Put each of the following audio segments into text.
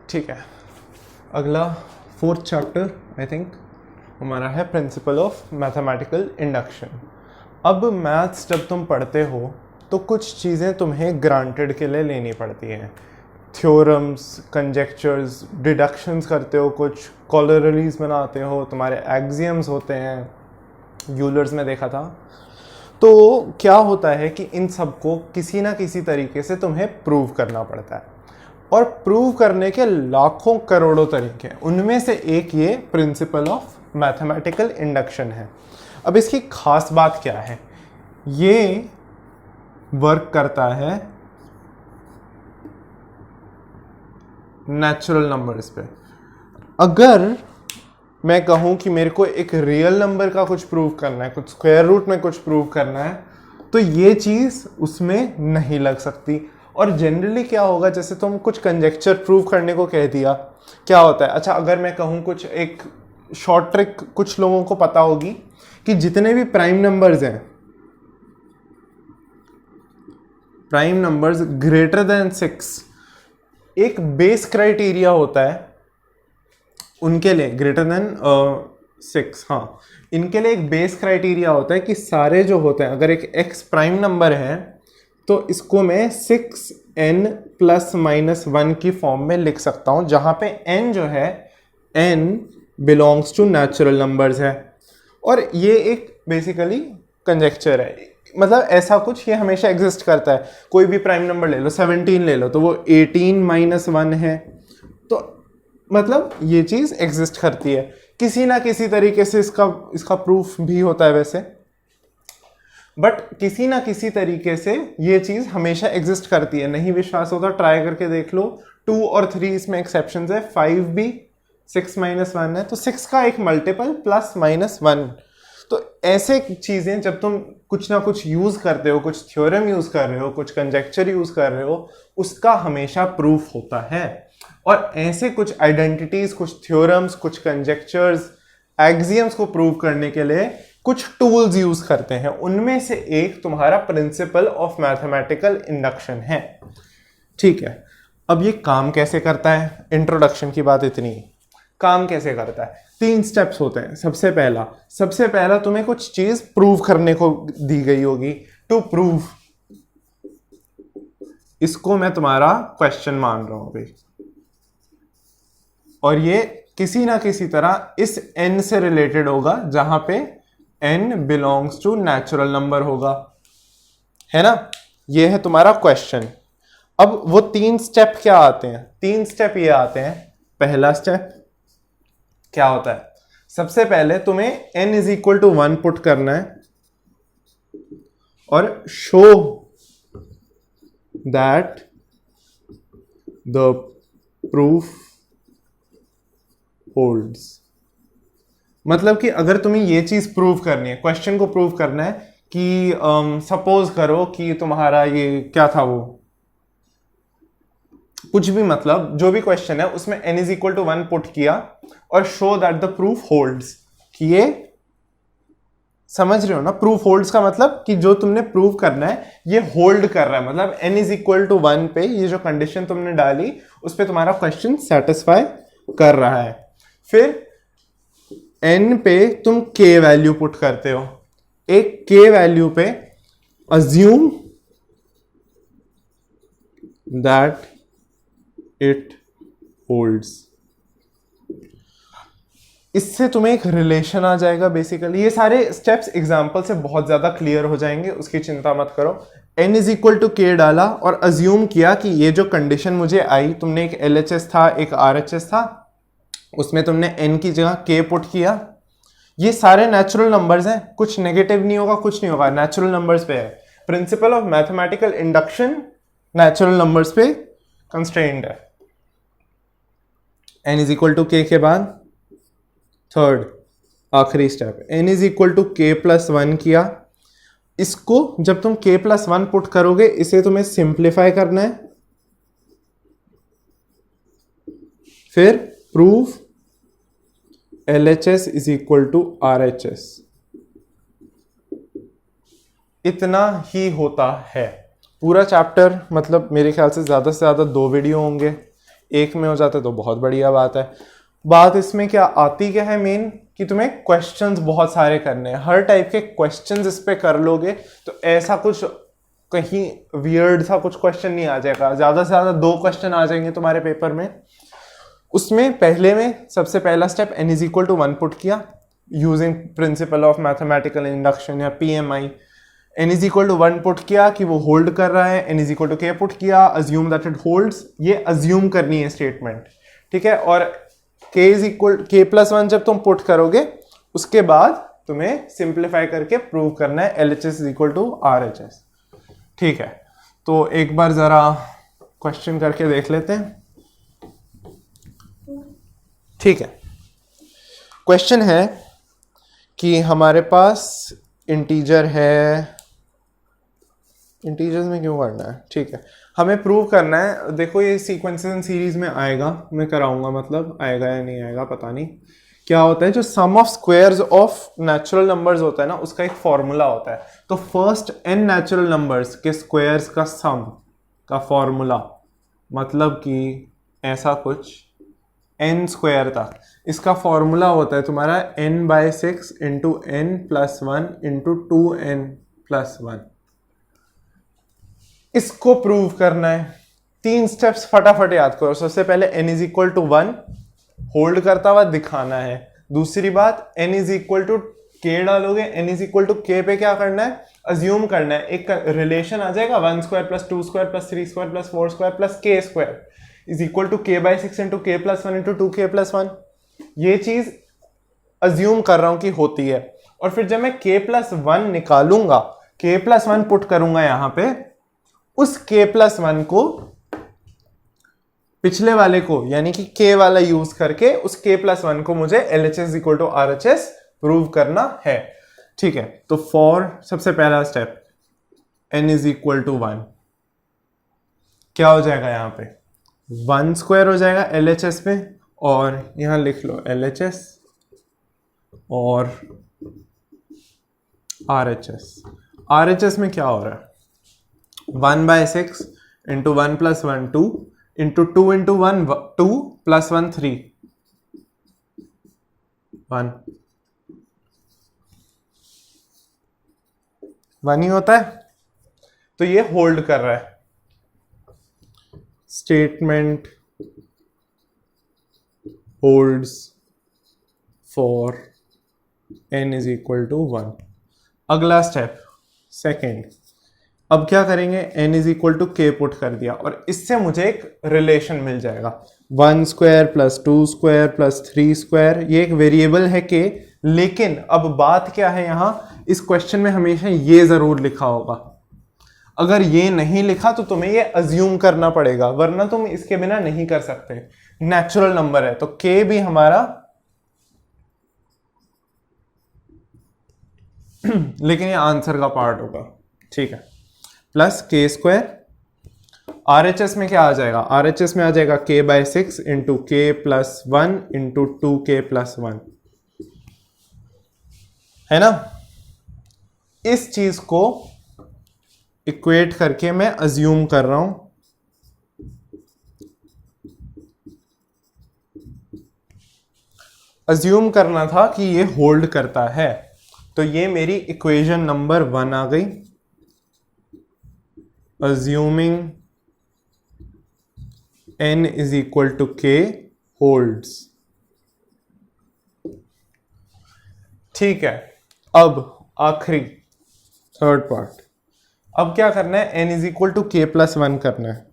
ठीक है, अगला फोर्थ चैप्टर आई थिंक हमारा है प्रिंसिपल ऑफ मैथमेटिकल इंडक्शन। अब मैथ्स जब तुम पढ़ते हो तो कुछ चीज़ें तुम्हें ग्रांटेड के लिए लेनी पड़ती हैं। थ्योरम्स, कंजेक्चर्स, डिडक्शंस करते हो, कुछ कॉलररीज बनाते हो, तुम्हारे एक्सियम्स होते हैं, यूलर्स में देखा था। तो क्या होता है कि इन सबको किसी ना किसी तरीके से तुम्हें प्रूव करना पड़ता है, और प्रूव करने के लाखों करोड़ों तरीके हैं। उनमें से एक ये प्रिंसिपल ऑफ मैथमेटिकल इंडक्शन है। अब इसकी खास बात क्या है? ये वर्क करता है नेचुरल नंबर्स पे। अगर मैं कहूं कि मेरे को एक रियल नंबर का कुछ प्रूव करना है, कुछ स्क्वायर रूट में कुछ प्रूव करना है, तो ये चीज़ उसमें नहीं लग सकती। और जनरली क्या होगा, जैसे तुम कुछ कंजेक्चर प्रूव करने को कह दिया, क्या होता है, अच्छा अगर मैं कहूँ कुछ एक शॉर्ट ट्रिक कुछ लोगों को पता होगी कि जितने भी प्राइम नंबर्स हैं, प्राइम नंबर्स ग्रेटर देन 6, एक बेस क्राइटेरिया होता है उनके लिए। ग्रेटर देन 6, हाँ, इनके लिए एक बेस क्राइटेरिया होता है कि सारे जो होते हैं, अगर एक x प्राइम नंबर है तो इसको मैं 6n प्लस माइनस 1 की फॉर्म में लिख सकता हूं, जहां पे n जो है n belongs to natural numbers है। और ये एक बेसिकली कंजेक्चर है, मतलब ऐसा कुछ ये हमेशा एग्जिस्ट करता है। कोई भी प्राइम नंबर ले लो, 17 ले लो, तो वो 18 माइनस 1 है, तो मतलब ये चीज़ एग्जिस्ट करती है। किसी ना किसी तरीके से इसका प्रूफ भी होता है वैसे, बट किसी ना किसी तरीके से ये चीज़ हमेशा एग्जिस्ट करती है। नहीं विश्वास होता ट्राई करके देख लो। 2 और 3 इसमें एक्सेप्शन है, 5 भी 6 माइनस 1 है, तो 6 का एक मल्टीपल प्लस माइनस 1। तो ऐसे चीज़ें जब तुम कुछ ना कुछ यूज़ करते हो, कुछ थ्योरम यूज़ कर रहे हो, कुछ कंजेक्चर यूज़ कर रहे हो, उसका हमेशा प्रूफ होता है। और ऐसे कुछ आइडेंटिटीज, कुछ थ्योरम्स, कुछ कंजेक्चर्स, एक्सियम्स को प्रूव करने के लिए कुछ टूल्स यूज करते हैं। उनमें से एक तुम्हारा प्रिंसिपल ऑफ मैथमेटिकल इंडक्शन है। ठीक है, अब ये काम कैसे करता है? इंट्रोडक्शन की बात इतनी ही। काम कैसे करता है? 3 स्टेप्स होते हैं। सबसे पहला तुम्हें कुछ चीज प्रूव करने को दी गई होगी। टू प्रूव, इसको मैं तुम्हारा क्वेश्चन मान रहा हूं भाई, और ये किसी ना किसी तरह इस n से रिलेटेड होगा, जहां पे n belongs to natural number होगा, है ना? ये है तुम्हारा क्वेश्चन। अब वो 3 स्टेप क्या आते हैं? 3 स्टेप ये आते हैं। पहला स्टेप क्या होता है? सबसे पहले तुम्हें n is equal to 1 put करना है और show that the proof holds. मतलब कि अगर तुम्हें ये चीज प्रूव करनी है, क्वेश्चन को प्रूव करना है कि सपोज करो कि तुम्हारा ये क्या था, वो कुछ भी, मतलब जो भी क्वेश्चन है उसमें n is equal to 1 put किया और show that the proof holds. कि ये समझ रहे हो ना? प्रूफ होल्ड्स का मतलब कि जो तुमने प्रूव करना है ये होल्ड कर रहा है, मतलब n इज इक्वल टू 1 पे ये जो कंडीशन तुमने डाली उस पे तुम्हारा क्वेश्चन सेटिस्फाई कर रहा है। फिर n पे तुम k वैल्यू पुट करते हो। एक k वैल्यू पे अज्यूम दैट इट होल्ड्स। इससे तुम्हें एक रिलेशन आ जाएगा। बेसिकली ये सारे स्टेप्स एग्जांपल से बहुत ज्यादा क्लियर हो जाएंगे, उसकी चिंता मत करो। n is equal to k डाला और अज्यूम किया कि ये जो कंडीशन मुझे आई, तुमने एक LHS था, एक RHS था, उसमें तुमने n की जगह k पुट किया। ये सारे नेचुरल नंबर्स हैं, कुछ नेगेटिव नहीं होगा, कुछ नहीं होगा, नेचुरल नंबर्स पे है। Principle of mathematical induction natural numbers पे कंस्ट्रेंड है। n is equal to k के बाद थर्ड आखिरी step, n is equal to k plus 1 किया। इसको जब तुम k प्लस 1 पुट करोगे, इसे तुम्हें सिंप्लीफाई करना है। फिर proof LHS is equal to RHS। इतना ही होता है पूरा चैप्टर। मतलब मेरे ख्याल से ज्यादा 2 वीडियो होंगे। एक में हो जाता तो बहुत बढ़िया बात है। बात इसमें क्या आती क्या है मेन, कि तुम्हें क्वेश्चंस बहुत सारे करने हैं, हर टाइप के क्वेश्चंस इस पे कर लोगे तो ऐसा कुछ कहीं वियर्ड सा कुछ क्वेश्चन नहीं आ जाएगा, ज्यादा से ज्यादा 2 क्वेश्चन आ जाएंगे तुम्हारे पेपर में। उसमें पहले में सबसे पहला step n is equal to 1 put किया using principle of mathematical induction या PMI। n is equal to 1 put किया कि वो होल्ड कर रहा है, n is equal to k put किया, अज्यूम दैट इट होल्ड्स, ये अज्यूम करनी है स्टेटमेंट, ठीक है। और k is equal k plus 1 जब तुम पुट करोगे उसके बाद तुम्हें सिंप्लीफाई करके प्रूव करना है LHS is equal to RHS, ठीक है। तो एक बार जरा क्वेश्चन करके देख लेते हैं, ठीक है। क्वेश्चन है कि हमारे पास इंटीजर है, इंटीजर्स में क्यों करना है, ठीक है, हमें प्रूव करना है। देखो ये सीक्वेंसेस एंड सीरीज में आएगा, मैं कराऊंगा, मतलब आएगा या नहीं आएगा पता नहीं। क्या होता है, जो sum of squares of natural numbers होता है ना, उसका एक फॉर्मूला होता है। तो फर्स्ट n नेचुरल नंबर्स के स्क्वायर्स का सम का फॉर्मूला, मतलब कि ऐसा कुछ n स्क्वायर था, इसका फॉर्मूला होता है तुम्हारा n/6 into n plus 1 into 2n plus 1। इसको प्रूव करना है। 3 स्टेप्स फटाफट याद करो। सबसे पहले n is equal to 1 hold करता हुआ दिखाना है। दूसरी बात n is equal to k डालोगे, n is equal to k पे क्या करना है, अज्यूम करना है, एक रिलेशन आ जाएगा 1 square plus 2 square plus 3 square plus 4 square plus k square is equal to k/6 into k plus 1 into 2k plus 1। ये चीज अज्यूम कर रहा हूं कि होती है। और फिर जब मैं k प्लस 1 निकालूंगा, k प्लस 1 पुट करूंगा यहां पे, उस k प्लस 1 को पिछले वाले को यानी कि k वाला यूज करके उस k प्लस 1 को मुझे LHS equal to RHS prove करना है, ठीक है। तो फॉर सबसे पहला step n is equal to 1, क्या हो जाएगा, यहां पे 1 स्क्वायर हो जाएगा LHS में, और यहां लिख लो LHS और RHS। RHS में क्या हो रहा है, 1/6 into 1 plus 1 2 into 2 into 1 2 plus 1 3 1 ही होता है। तो ये होल्ड कर रहा है। Statement holds for n is equal to 1। अगला स्टेप सेकेंड, अब क्या करेंगे, n is equal to k put कर दिया और इससे मुझे एक रिलेशन मिल जाएगा 1 square plus 2 square plus 3 square. ये एक वेरिएबल है k, लेकिन अब बात क्या है, यहां इस क्वेश्चन में हमेशा ये जरूर लिखा होगा। अगर ये नहीं लिखा तो तुम्हें ये अज्यूम करना पड़ेगा, वरना तुम इसके बिना नहीं कर सकते। नेचुरल नंबर है तो k भी हमारा लेकिन ये आंसर का पार्ट होगा, ठीक है, प्लस k स्क्वायर। RHS में क्या आ जाएगा, RHS में आ जाएगा k/6 into k plus 1 into 2k plus 1, है ना। इस चीज को इक्वेट करके मैं अज्यूम कर रहा हूं, अज्यूम करना था कि ये होल्ड करता है। तो ये मेरी इक्वेशन नंबर 1 आ गई, assuming n is equal to k holds, ठीक है। अब आखिरी थर्ड पार्ट, अब क्या करना है, n is equal to k plus 1 करना है,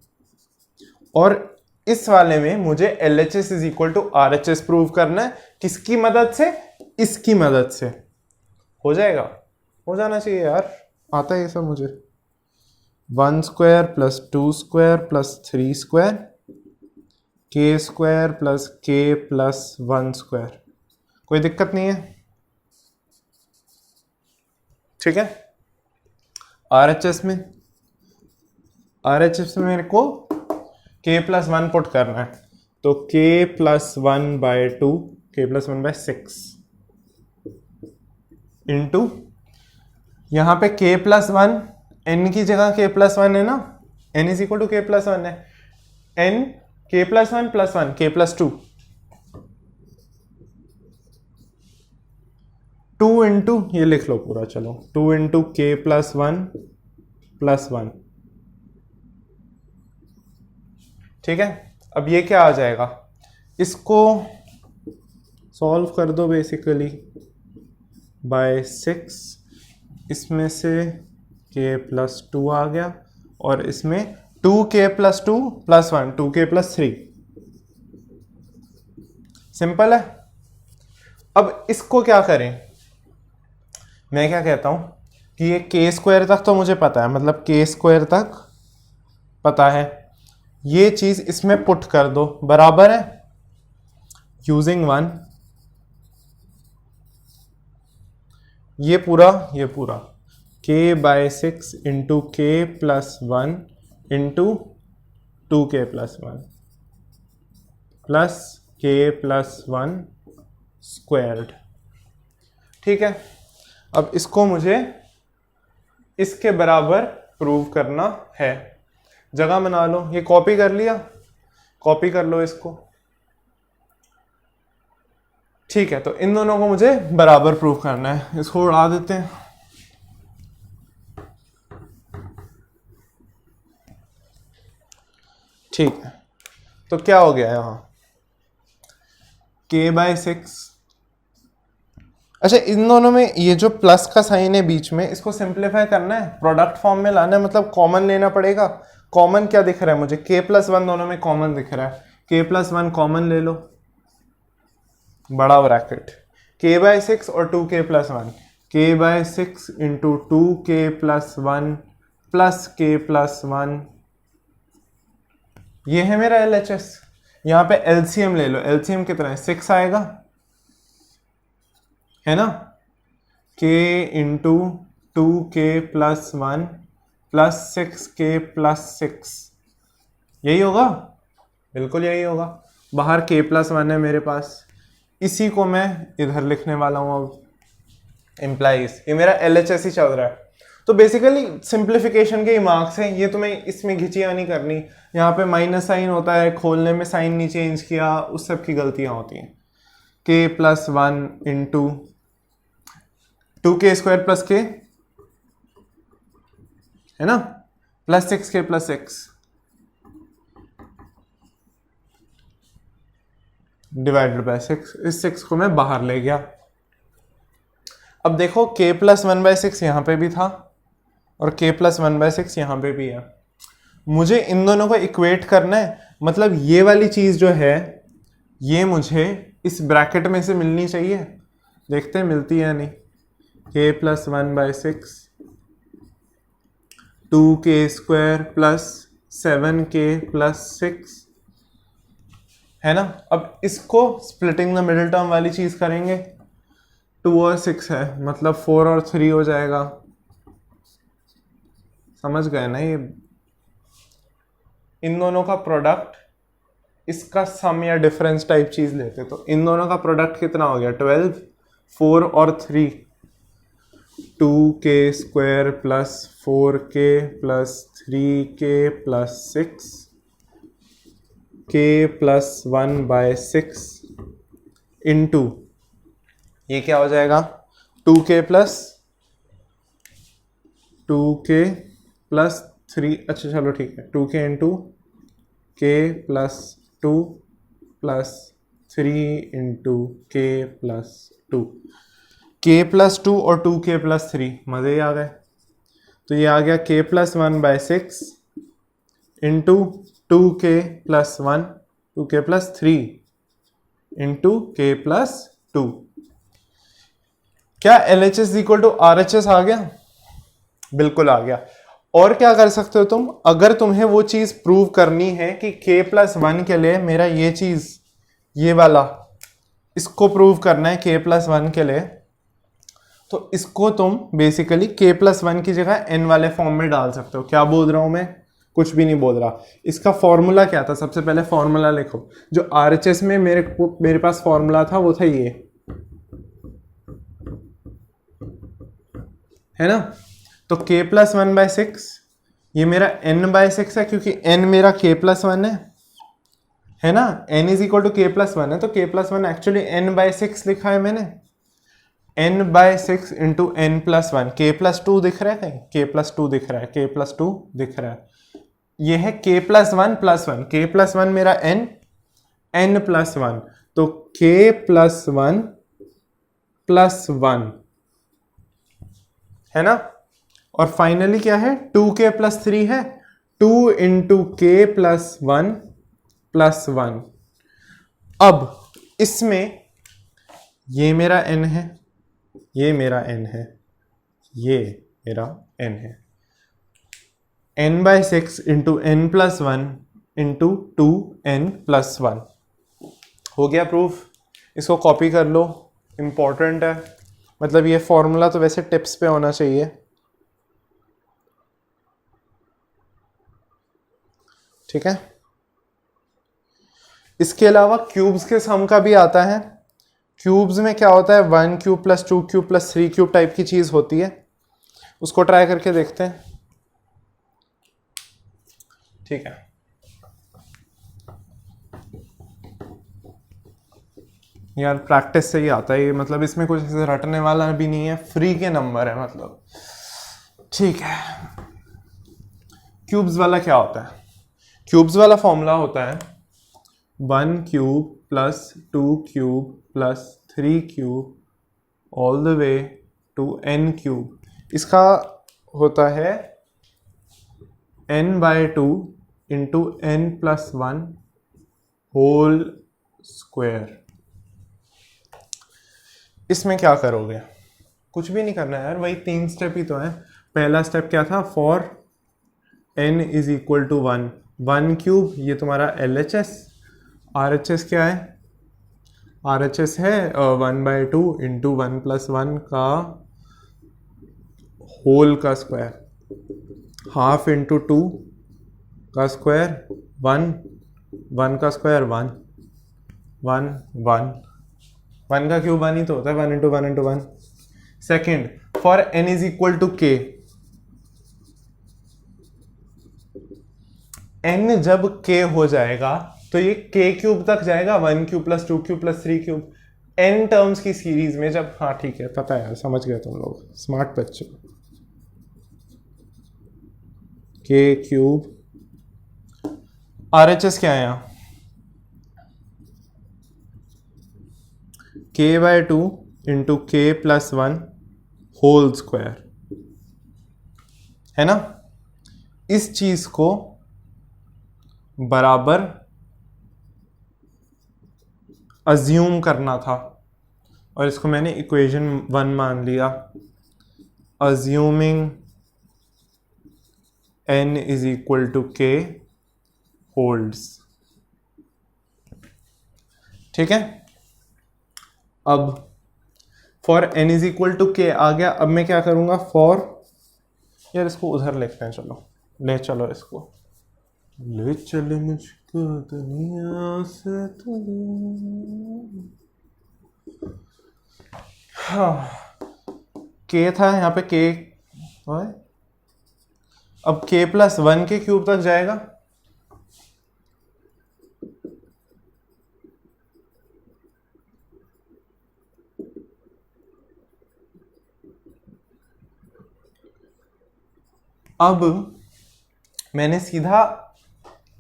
और इस वाले में मुझे LHS is equal to RHS prove करना है। किसकी मदद से, इसकी मदद से। हो जाएगा, हो जाना चाहिए यार, आता है ये सब मुझे। 1 square plus 2 square plus 3 square k square plus k plus 1 square, कोई दिक्कत नहीं है, ठीक है। RHS में मेरे को k प्लस 1 पुट करना है, तो k plus 1/2 k plus 1/6 into यहां पे k प्लस 1 n की जगह k प्लस 1 है ना, n is equal to k plus 1 है, n k + 1 k + 2 2 इंटू, ये लिख लो पूरा, चलो 2 इंटू k + 1 + 1, ठीक है। अब ये क्या आ जाएगा, इसको सॉल्व कर दो बेसिकली बाय 6, इसमें से k + 2 आ गया और इसमें 2k + 2 + 1 2k + 3, सिंपल है। अब इसको क्या करें, मैं क्या कहता हूं कि ये k² तक तो मुझे पता है, मतलब k² तक पता है, ये चीज इसमें पुट कर दो, बराबर है यूजिंग 1, ये पूरा k/6 into k + 1 into 2k + 1 plus k + 1 squared, ठीक है। अब इसको मुझे इसके बराबर प्रूव करना है, जगह बना लो, ये कॉपी कर लिया, कॉपी कर लो इसको, ठीक है। तो इन दोनों को मुझे बराबर प्रूव करना है, इसको उड़ा देते हैं, ठीक है। तो क्या हो गया यहां, k/6, अच्छा इन दोनों में ये जो प्लस का साइन है बीच में, इसको सिंप्लीफाई करना है, प्रोडक्ट फॉर्म में लाना है, मतलब कॉमन लेना पड़ेगा। कॉमन क्या दिख रहा है मुझे, k + 1 दोनों में कॉमन दिख रहा है, k + 1 कॉमन ले लो, बड़ा ब्रैकेट, k/6 और 2k + 1, k/6 into 2k + 1 plus k + 1, ये है मेरा LHS। यहां पे LCM ले लो, LCM कितना है, 6 आएगा, है ना, k into 2k + 1 plus 6k + 6, यही होगा, बिल्कुल यही होगा। बाहर k + 1 है मेरे पास, इसी को मैं इधर लिखने वाला हूं अब, इम्प्लाइज, ये मेरा LHS ही चल रहा है। तो बेसिकली सिंप्लीफिकेशन के ही मार्क्स हैं ये, तुम्हें इसमें घिचिया नहीं करनी, यहाँ पे माइनस साइन होता है, खोलने में साइन नहीं चेंज किया, उस सब की गलतियां होती हैं। k + 1 इंटू 2k² + k, है ना, प्लस 6k + 6 डिवाइडेड बाय 6, इस 6 को मैं बाहर ले गया। अब देखो k + 1/6 यहाँ पे भी था और k + 1/6 यहाँ पे भी है, मुझे इन दोनों को इक्वेट करना है, मतलब ये वाली चीज जो है ये मुझे इस ब्रैकेट में से मिलनी चाहिए, देखते हैं मिलती है या नहीं। k + 1/6 2k² + 7k + 6, है ना। अब इसको स्प्लिटिंग द मिडिल टर्म वाली चीज करेंगे, 2 और 6 है, मतलब 4 और 3 हो जाएगा, समझ गए ना। ये इन दोनों का प्रोडक्ट, इसका सम या डिफरेंस टाइप चीज लेते, तो इन दोनों का प्रोडक्ट कितना हो गया, 12, 4 और 3, 2k² + 4k + 3k + 6 k + 1/6 into, ये क्या हो जाएगा, 2k + 3, अच्छा चलो ठीक है, 2k into k + 2 + 3 into k + 2, k + 2 और 2k + 3, मजे ही आ गए। तो ये आ गया k + 1/6 into 2k + 1 2k + 3 into k + 2, क्या LHS = RHS आ गया, बिल्कुल आ गया। और क्या कर सकते हो तुम, अगर तुम्हें वो चीज प्रूव करनी है कि k + 1 के लिए मेरा ये चीज, ये वाला, इसको प्रूव करना है k + 1 के लिए, तो इसको तुम बेसिकली k + 1 की जगह n वाले फॉर्म में डाल सकते हो। क्या बोल रहा हूं मैं, कुछ भी नहीं बोल रहा। इसका फॉर्मूला क्या था, सबसे पहले फॉर्मूला लिखो, जो RHS में मेरे पास फॉर्मूला था वो था ये, है ना। तो k + 1/6, ये मेरा n/6 है, क्योंकि n मेरा k + 1 है, है ना, n is equal to k plus one है, तो k plus one actually n by 6 लिखा है मैंने, n by 6 into n plus one. k plus two दिख रहा है कहीं, k प्लस टू दिख रहा है, k प्लस टू दिख रहा है, ये है k plus one, k plus one मेरा n प्लस वन, तो k plus one plus one है ना। और फाइनली क्या है, 2k प्लस थ्री है, 2 into K plus one plus one. अब इसमें ये मेरा n है, ये मेरा n है, ये मेरा n है, n by 6 into n plus one into 2n plus one. हो गया प्रूफ, इसको कॉपी कर लो, इंपॉर्टेंट है, मतलब ये फॉर्मूला तो वैसे टिप्स पे होना चाहिए। ठीक है, इसके अलावा क्यूब्स के सम का भी आता है। क्यूब्स में क्या होता है, 1 cube plus 2 cube plus 3 cube type की चीज होती है, उसको ट्राई करके देखते हैं। ठीक है, यार प्रैक्टिस से ही आता है ये, मतलब इसमें कुछ ऐसे रटने वाला भी नहीं है, फ्री के नंबर है मतलब। ठीक है, क्यूब्स वाला क्या होता है, क्यूब्स वाला फॉर्मूला होता है 1 cube plus 2 cube plus 3 cube all the way to n cube. इसका होता है n by 2 into n plus one whole square. इसमें क्या करोगे, कुछ भी नहीं करना है यार, वही 3 स्टेप ही तो है। पहला स्टेप क्या था, for n is equal to 1, 1 cube ये तुम्हारा LHS, RHS क्या है, RHS है 1 बाय 2 इंटू 1 प्लस वन का होल का स्क्वायर, हाफ इंटू 2 का स्क्वायर, 1 1 का स्क्वायर 1 1 1 1 का क्यूब 1 ही तो होता है, 1 into 1 into 1। Second, for n is equal to k, n जब k हो जाएगा तो ये k क्यूब तक जाएगा, 1 cube plus 2 cube plus 3 cube, n terms की सीरीज में जब, हाँ ठीक है पता है यार, समझ गए तुम लोग, स्मार्ट बच्चे। k क्यूब, RHS क्या है यहाँ, k by 2 into K plus one whole square, है ना। इस चीज को बराबर अज्यूम करना था और इसको मैंने इक्वेशन 1 मान लिया, assuming n is equal to k holds. ठीक है, अब for n is equal to k आ गया। अब मैं क्या करूंगा, फॉर, यार इसको उधर लिखते हैं, चलो ले चलो इसको, ले चले मुझको दुनिया से हाँ, k था यहाँ पे, k है, अब k प्लस वन के क्यूब तक जाएगा, अब मैंने सीधा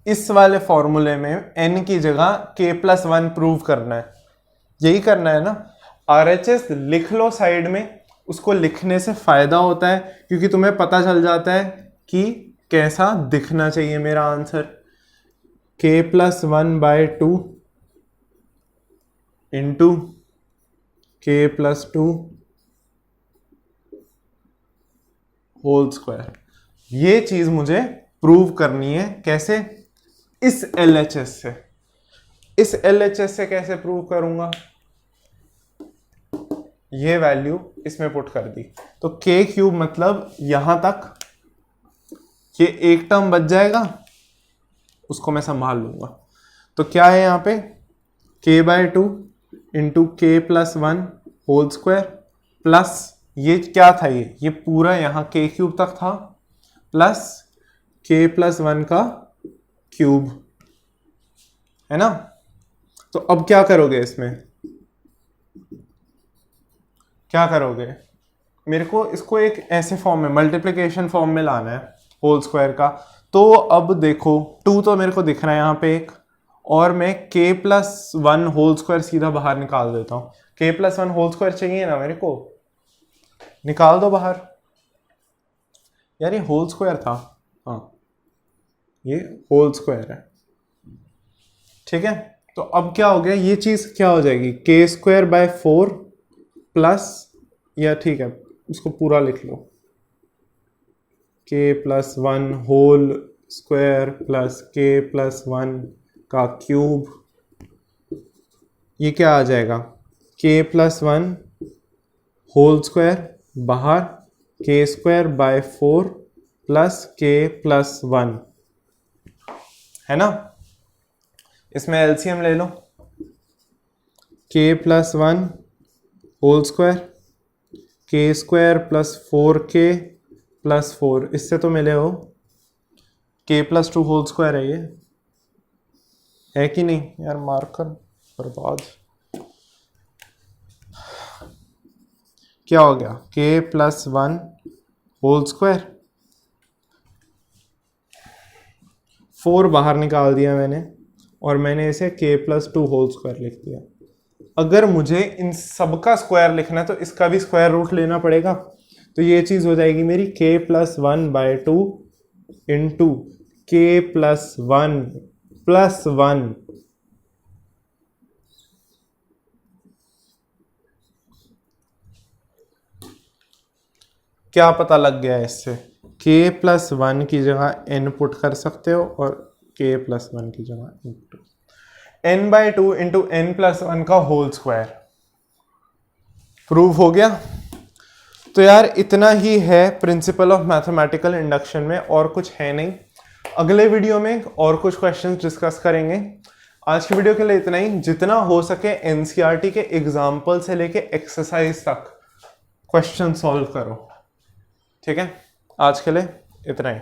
इस वाले फॉर्मूले में n की जगह k प्लस वन प्रूव करना है, यही करना है ना। RHS लिख लो साइड में, उसको लिखने से फायदा होता है क्योंकि तुम्हें पता चल जाता है कि कैसा दिखना चाहिए मेरा answer. k plus one by 2 into k plus 2 whole square, ये चीज मुझे प्रूव करनी है। कैसे, इस LHS से। इस LHS से कैसे प्रूव करूंगा, ये वैल्यू इसमें पुट कर दी, तो k क्यूब मतलब यहां तक, ये एक टर्म बच जाएगा, उसको मैं संभाल लूंगा। तो क्या है यहाँ पे, k by 2 into K plus one whole square plus, ये क्या था, ये पूरा यहाँ k क्यूब तक था, प्लस k प्लस वन का क्यूब, है ना। तो अब क्या करोगे, इसमें क्या करोगे, मेरे को इसको एक ऐसे फॉर्म में, मल्टीप्लिकेशन फॉर्म में लाना है होल स्क्वायर का। तो अब देखो 2 तो मेरे को दिख रहा है यहाँ पे एक, और मैं k+1 होल स्क्वायर सीधा बाहर निकाल देता हूँ। k+1 होल स्क्वायर चाहिए ना मेरे को, निकाल दो बाहर। यार ये होल स्क्वायर था, हाँ ये होल स्क्वायर है, ठीक है। तो अब क्या हो गया, ये चीज क्या हो जाएगी, k²/4 प्लस, या ठीक है उसको पूरा लिख लो, k+1 whole square plus k+1 का क्यूब, ये क्या आ जाएगा, k+1 होल स्क्वायर बाहर, k²/4 प्लस k+1, है ना। इसमें एलसीएम ले लो, k+1 whole square, k² plus 4k+4, इससे तो मिले हो k+2 होल स्क्वायर है, ये है कि नहीं यार, मार्कर बर्बाद। क्या हो गया, k+1 होल स्क्वायर, 4 बाहर निकाल दिया मैंने, और मैंने इसे k+2 होल स्क्वायर लिख दिया। अगर मुझे इन सब का स्क्वायर लिखना है तो इसका भी स्क्वायर रूट लेना पड़ेगा। तो ये चीज हो जाएगी मेरी k+1/2 इंटू k+1+1, क्या पता लग गया है इससे, k+1 की जगह n पुट कर सकते हो और k+1 की जगह n/2 इंटू n+1 का होल स्क्वायर, प्रूव हो गया। तो यार इतना ही है प्रिंसिपल ऑफ मैथमेटिकल इंडक्शन में, और कुछ है नहीं। अगले वीडियो में और कुछ क्वेश्चंस डिस्कस करेंगे। आज की वीडियो के लिए इतना ही। जितना हो सके एनसीईआरटी के एग्जाम्पल से लेके एक्सरसाइज तक क्वेश्चन सॉल्व करो, ठीक है। आज के लिए इतना ही।